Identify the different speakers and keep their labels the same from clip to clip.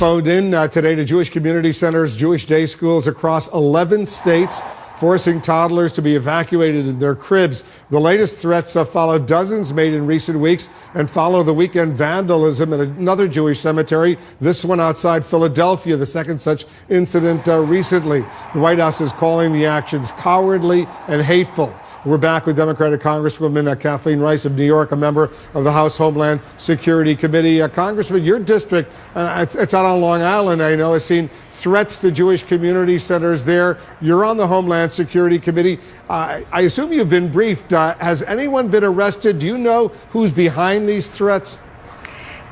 Speaker 1: Phoned in today to Jewish community centers, Jewish day schools across 11 states, forcing toddlers to be evacuated in their cribs. The latest threats follow dozens made in recent weeks and follow the weekend vandalism at another Jewish cemetery, this one outside Philadelphia, the second such incident recently. The White House is calling the actions cowardly and hateful. We're back with Democratic Congresswoman Kathleen of New York, a member of the House Homeland Security Committee. Congressman, your district, it's out on Long Island, I know, has seen threats to Jewish community centers there. You're on the Homeland Security Committee. I assume you've been briefed. Has anyone been arrested? Do you know who's behind these threats?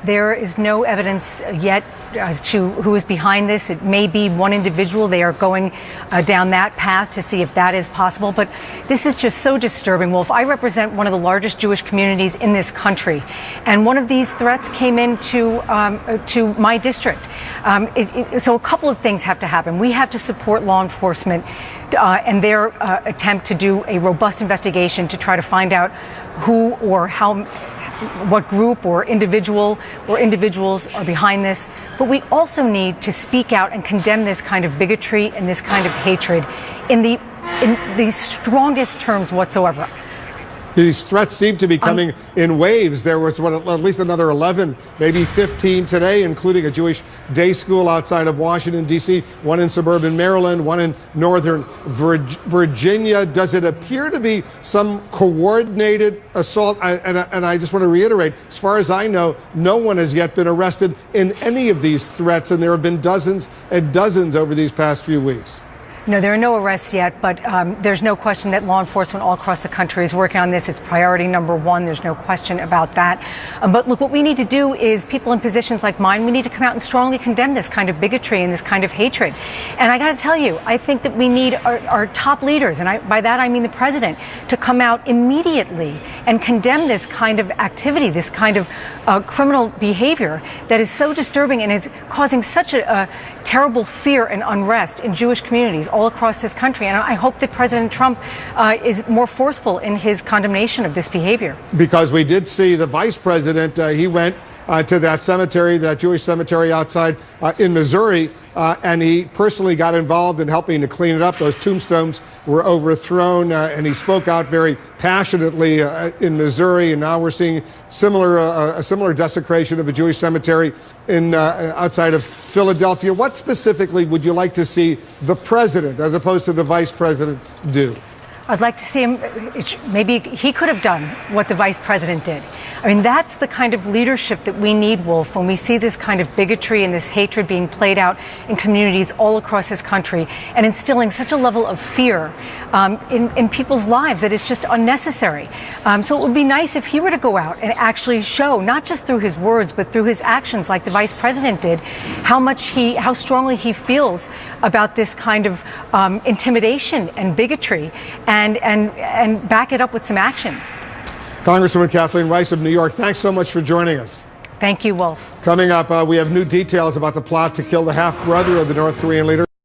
Speaker 2: There is no evidence yet as to who is behind this. It may be one individual. They are going down that path to see if that is possible. But this is just so disturbing. Wolf, I represent one of the largest Jewish communities in this country. And one of these threats came into to my district. So a couple of things have to happen. We have to support law enforcement and their attempt to do a robust investigation to try to find out who or what group or individuals are behind this. But we also need to speak out and condemn this kind of bigotry and this kind of hatred in the strongest terms whatsoever.
Speaker 1: These threats seem to be coming in waves. There was at least another 11, maybe 15 today, including a Jewish day school outside of Washington, D.C., one in suburban Maryland, one in northern Virginia. Does it appear to be some coordinated assault? And I just want to reiterate, as far as I know, no one has yet been arrested in any of these threats, and there have been dozens and dozens over these past few weeks.
Speaker 2: No, there are no arrests yet, but there's no question that law enforcement all across the country is working on this. It's priority number one. There's no question about that. But look, what we need to do is people in positions like mine, we need to come out and strongly condemn this kind of bigotry and this kind of hatred. And I got to tell you, I think that we need our top leaders, and by that I mean the president, to come out immediately and condemn this kind of activity, this kind of criminal behavior that is so disturbing and is causing such a terrible fear and unrest in Jewish communities all across this country. And I hope that President Trump is more forceful in his condemnation of this behavior. Because
Speaker 1: we did see the vice president, he went to that cemetery, that Jewish cemetery outside in Missouri, and he personally got involved in helping to clean it up. Those tombstones were overthrown, and he spoke out very passionately in Missouri. And now we're seeing a similar desecration of a Jewish cemetery in outside of Philadelphia. What specifically would you like to see the president, as opposed to the vice president, do?
Speaker 2: I'd like to see him, maybe he could have done what the vice president did. I mean, that's the kind of leadership that we need, Wolf, when we see this kind of bigotry and this hatred being played out in communities all across this country and instilling such a level of fear in people's lives that it's just unnecessary. So it would be nice if he were to go out and actually show, not just through his words, but through his actions like the vice president did, how strongly he feels about this kind of intimidation and bigotry and back it up with some actions.
Speaker 1: Congresswoman Kathleen of New York, thanks so much for joining us.
Speaker 2: Thank you, Wolf.
Speaker 1: Coming up, we have new details about the plot to kill the half-brother of the North Korean leader.